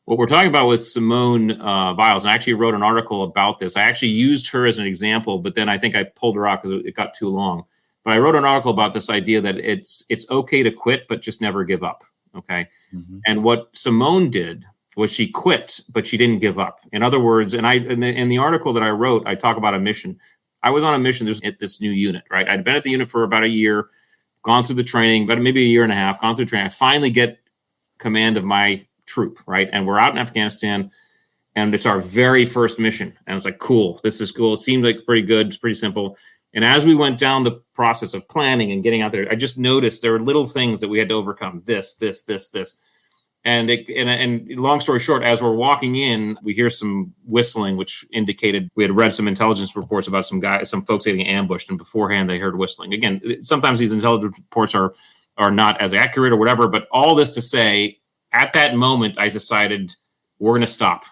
Speaker 2: What we're talking about with Simone Biles, and I actually wrote an article about this. I actually used her as an example, but then I think I pulled her out because it got too long. But I wrote an article about this idea that it's okay to quit, but just never give up. Okay. Mm-hmm. And what Simone did was she quit, but she didn't give up. In other words, and in the article that I wrote, I talk about a mission. I was on a mission at this new unit, right? I'd been at the unit for about a year, gone through the training, but maybe a year and a half, gone through training. I finally get command of my troop, right? And we're out in Afghanistan, and it's our very first mission. And it's like, cool, this is cool. It seemed like pretty good. It's pretty simple. And as we went down the process of planning and getting out there, I just noticed there were little things that we had to overcome. This. And long story short, as we're walking in, we hear some whistling, which indicated we had read some intelligence reports about some folks getting ambushed. And beforehand, they heard whistling. Again, sometimes these intelligence reports are not as accurate or whatever. But all this to say, at that moment, I decided we're going to stop.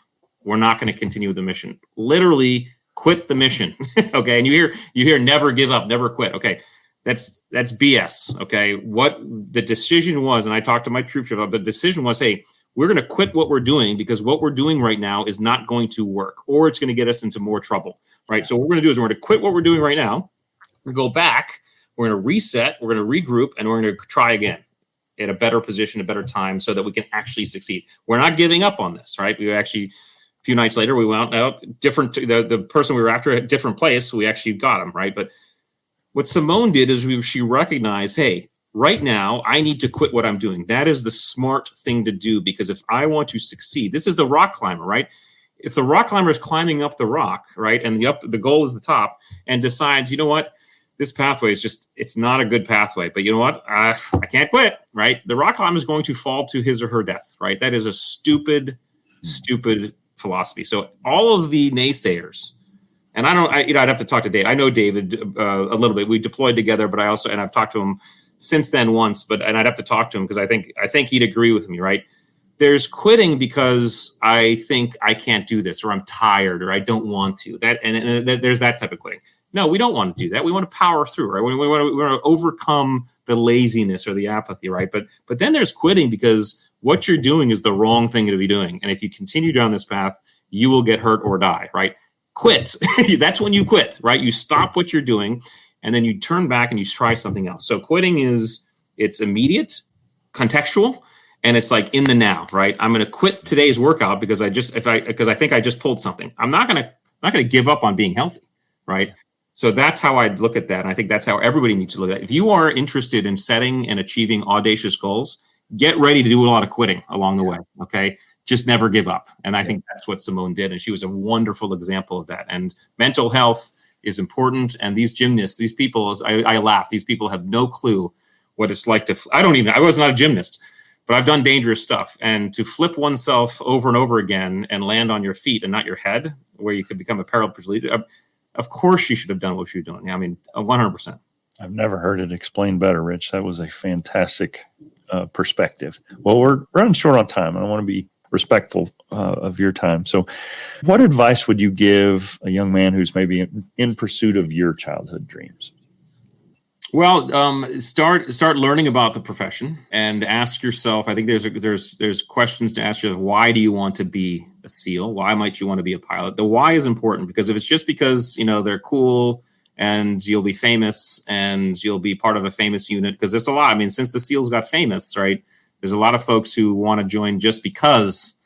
Speaker 2: We're not going to continue with the mission. Literally quit the mission. Okay. And you hear never give up, never quit. Okay. That's BS. Okay. What the decision was, and I talked to my troop chief about the decision was, hey, we're going to quit what we're doing because what we're doing right now is not going to work, or it's going to get us into more trouble. Right. So what we're going to do is we're going to quit what we're doing right now. We're going to go back. We're going to reset. We're going to regroup, and we're going to try again at a better position, a better time, so that we can actually succeed. We're not giving up on this. Right. We actually, a few nights later, we went out different. The person we were after at a different place. We actually got him. Right. But what Simone did is she recognized, hey, right now I need to quit what I'm doing. That is the smart thing to do, because if I want to succeed, this is the rock climber, right? If the rock climber is climbing up the rock, right, and the goal is the top, and decides, you know what, this pathway is it's not a good pathway, but you know what, I can't quit, right? The rock climber is going to fall to his or her death, right? That is a stupid philosophy. So all of the naysayers. And I'd have to talk to Dave. I know David a little bit. We deployed together, but I've talked to him since then once. And I'd have to talk to him because I think he'd agree with me, right? There's quitting because I think I can't do this, or I'm tired, or I don't want to. There's that type of quitting. No, we don't want to do that. We want to power through, right? We want to overcome the laziness or the apathy, right? But then there's quitting because what you're doing is the wrong thing to be doing, and if you continue down this path, you will get hurt or die, right? Quit. That's when you quit, right? You stop what you're doing, and then you turn back and you try something else. So quitting it's immediate, contextual, and it's like in the now, right? I'm going to quit today's workout because I think I just pulled something. I'm not going to give up on being healthy, right? So that's how I'd look at that. And I think that's how everybody needs to look at it. If you are interested in setting and achieving audacious goals, get ready to do a lot of quitting along the way. Okay. Just never give up. And I think that's what Simone did. And she was a wonderful example of that. And mental health is important. And these gymnasts, these people, I laugh, these people have no clue what it's like I was not a gymnast, but I've done dangerous stuff. And to flip oneself over and over again and land on your feet and not your head, where you could become a paraplegic, of course she should have done what she was doing. I mean, 100%.
Speaker 3: I've never heard it explained better, Rich. That was a fantastic perspective. Well, we're running short on time. I don't want to be respectful of your time. So what advice would you give a young man who's maybe in pursuit of your childhood dreams?
Speaker 2: Well, start learning about the profession and ask yourself, I think there's questions to ask yourself. Why do you want to be a SEAL? Why might you want to be a pilot? The why is important, because if it's just because, they're cool and you'll be famous and you'll be part of a famous unit, because it's a lot. I mean, since the SEALs got famous, right, there's a lot of folks who want to join just because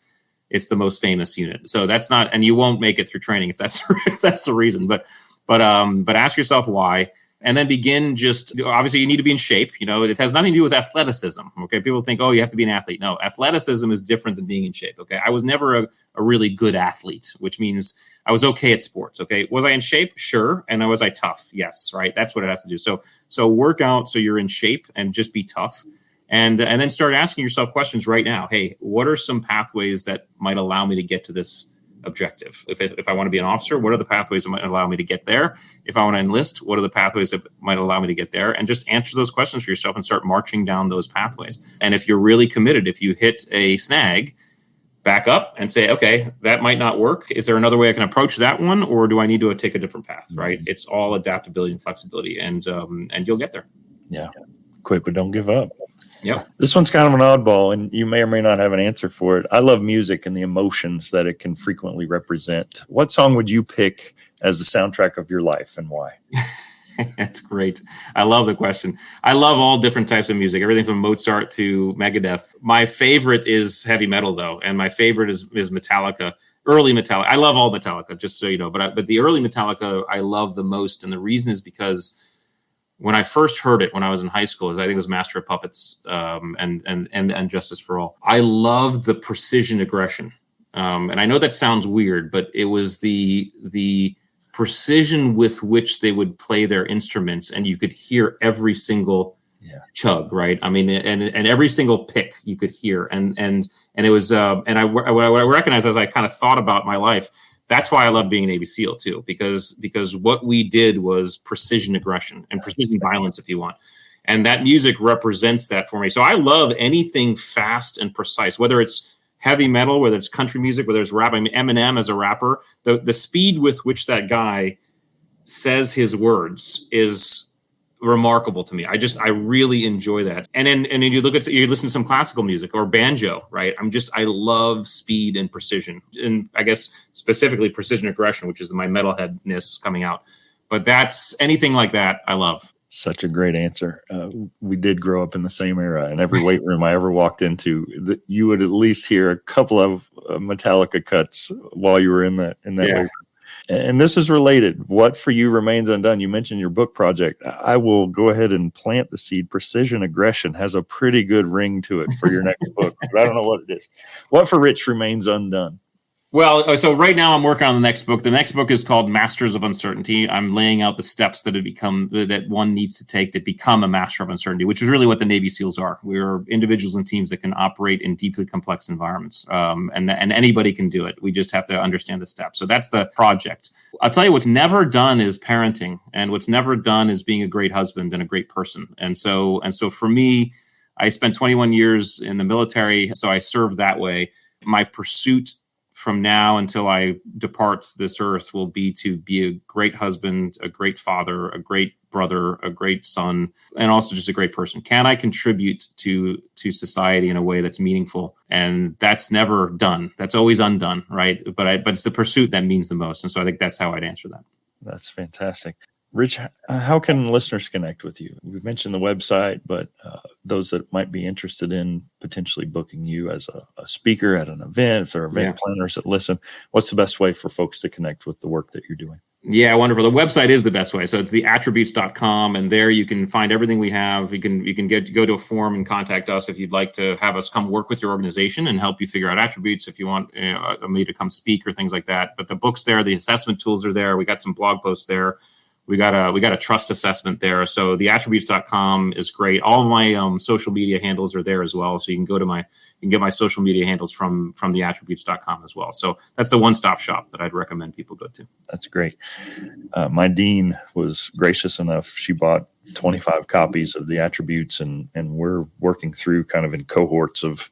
Speaker 2: it's the most famous unit. So that's not, and you won't make it through training if that's the reason. But ask yourself why. And then begin obviously you need to be in shape. It has nothing to do with athleticism. Okay. People think, oh, you have to be an athlete. No, athleticism is different than being in shape. Okay. I was never a really good athlete, which means I was okay at sports. Okay. Was I in shape? Sure. And was I tough? Yes. Right. That's what it has to do. So work out so you're in shape and just be tough. And then start asking yourself questions right now. Hey, what are some pathways that might allow me to get to this objective? If I want to be an officer, what are the pathways that might allow me to get there? If I want to enlist, what are the pathways that might allow me to get there? And just answer those questions for yourself and start marching down those pathways. And if you're really committed, if you hit a snag, back up and say, okay, that might not work. Is there another way I can approach that one? Or do I need to take a different path? Right. It's all adaptability and flexibility, and you'll get there.
Speaker 3: Yeah. Quit, but don't give up.
Speaker 2: Yep.
Speaker 3: This one's kind of an oddball, and you may or may not have an answer for it. I love music and the emotions that it can frequently represent. What song would you pick as the soundtrack of your life, and why?
Speaker 2: That's great. I love the question. I love all different types of music, everything from Mozart to Megadeth. My favorite is heavy metal, though, and my favorite is Metallica, early Metallica. I love all Metallica, just so you know, but the early Metallica I love the most, and the reason is because when I first heard it when I was in high school, I think it was Master of Puppets and Justice for All. I loved the precision aggression, and I know that sounds weird, but it was the precision with which they would play their instruments, and you could hear every single chug, right? I mean, and every single pick you could hear, and it was, and I recognized as I kind of thought about my life, that's why I love being a Navy SEAL too, because what we did was precision aggression and precision violence, if you want, and that music represents that for me. So I love anything fast and precise, whether it's heavy metal, whether it's country music, whether it's rap. I mean, Eminem as a rapper, the speed with which that guy says his words is remarkable to me. I really enjoy that. And then you listen to some classical music or banjo, right? I love speed and precision, and I guess specifically precision aggression, which is my metalheadness coming out. But that's anything like that I love.
Speaker 3: Such a great answer. We did grow up in the same era, and every weight room I ever walked into, you would at least hear a couple of Metallica cuts while you were in that weight room. And this is related. What for you remains undone? You mentioned your book project. I will go ahead and plant the seed. Precision aggression has a pretty good ring to it for your next book, but I don't know what it is. What for Rich remains undone?
Speaker 2: Well, so right now I'm working on the next book. The next book is called Masters of Uncertainty. I'm laying out the steps that one needs to take to become a master of uncertainty, which is really what the Navy SEALs are. We're individuals and teams that can operate in deeply complex environments, and anybody can do it. We just have to understand the steps. So that's the project. I'll tell you what's never done is parenting, and what's never done is being a great husband and a great person. And so for me, I spent 21 years in the military, so I served that way. My pursuit from now until I depart this earth will be to be a great husband, a great father, a great brother, a great son, and also just a great person. Can I contribute to society in a way that's meaningful? And that's never done. That's always undone, right? But it's the pursuit that means the most. And so I think that's how I'd answer that.
Speaker 3: That's fantastic. Rich, how can listeners connect with you? We've mentioned the website, but those that might be interested in potentially booking you as a speaker at an event, if there are event planners that listen, what's the best way for folks to connect with the work that you're doing?
Speaker 2: Yeah, wonderful. The website is the best way. So it's theattributes.com, and there you can find everything we have. You can go to a form and contact us if you'd like to have us come work with your organization and help you figure out attributes if you want me to come speak or things like that. But the book's there, the assessment tools are there. We got some blog posts there. We got a trust assessment there. So theattributes.com is great. All of my social media handles are there as well. So you can get my social media handles from theattributes.com as well. So that's the one-stop shop that I'd recommend people go to.
Speaker 3: That's great. My dean was gracious enough. She bought 25 copies of the Attributes, and we're working through kind of in cohorts of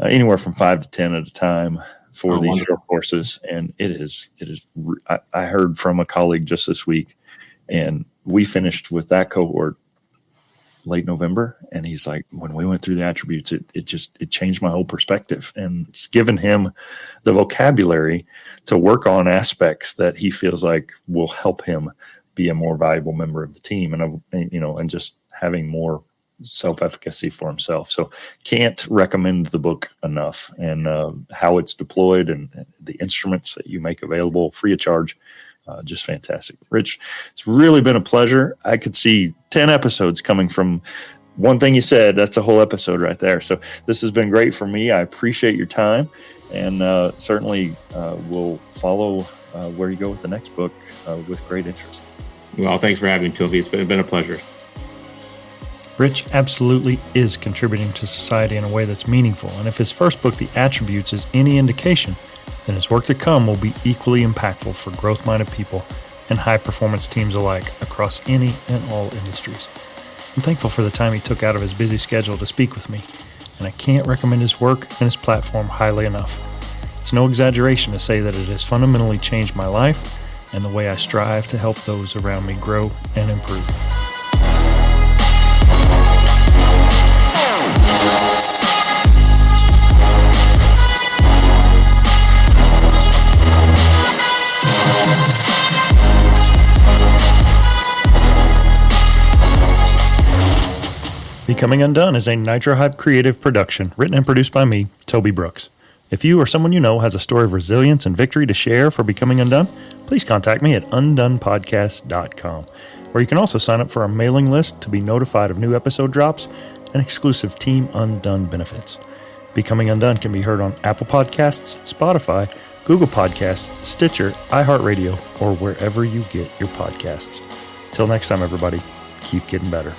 Speaker 3: anywhere from 5 to 10 at a time for these short courses. And it is. I heard from a colleague just this week, and we finished with that cohort late November. And he's like, when we went through the Attributes, it changed my whole perspective. And it's given him the vocabulary to work on aspects that he feels like will help him be a more valuable member of the team, and just having more self-efficacy for himself. So can't recommend the book enough, and how it's deployed and the instruments that you make available free of charge. Just fantastic. Rich, it's really been a pleasure. I could see 10 episodes coming from one thing you said. That's a whole episode right there. So this has been great for me. I appreciate your time, and certainly we'll follow where you go with the next book with great interest.
Speaker 2: Well, thanks for having me, Toby. It's been a pleasure.
Speaker 1: Rich absolutely is contributing to society in a way that's meaningful, and if his first book, The Attributes, is any indication, then his work to come will be equally impactful for growth-minded people and high-performance teams alike across any and all industries. I'm thankful for the time he took out of his busy schedule to speak with me, and I can't recommend his work and his platform highly enough. It's no exaggeration to say that it has fundamentally changed my life and the way I strive to help those around me grow and improve. Becoming Undone is a Nitro Hype creative production, written and produced by me, Toby Brooks. If you or someone you know has a story of resilience and victory to share for Becoming Undone, please contact me at undonepodcast.com, where you can also sign up for our mailing list to be notified of new episode drops and exclusive Team Undone benefits. Becoming Undone can be heard on Apple Podcasts, Spotify, Google Podcasts, Stitcher, iHeartRadio, or wherever you get your podcasts. Till next time, everybody, keep getting better.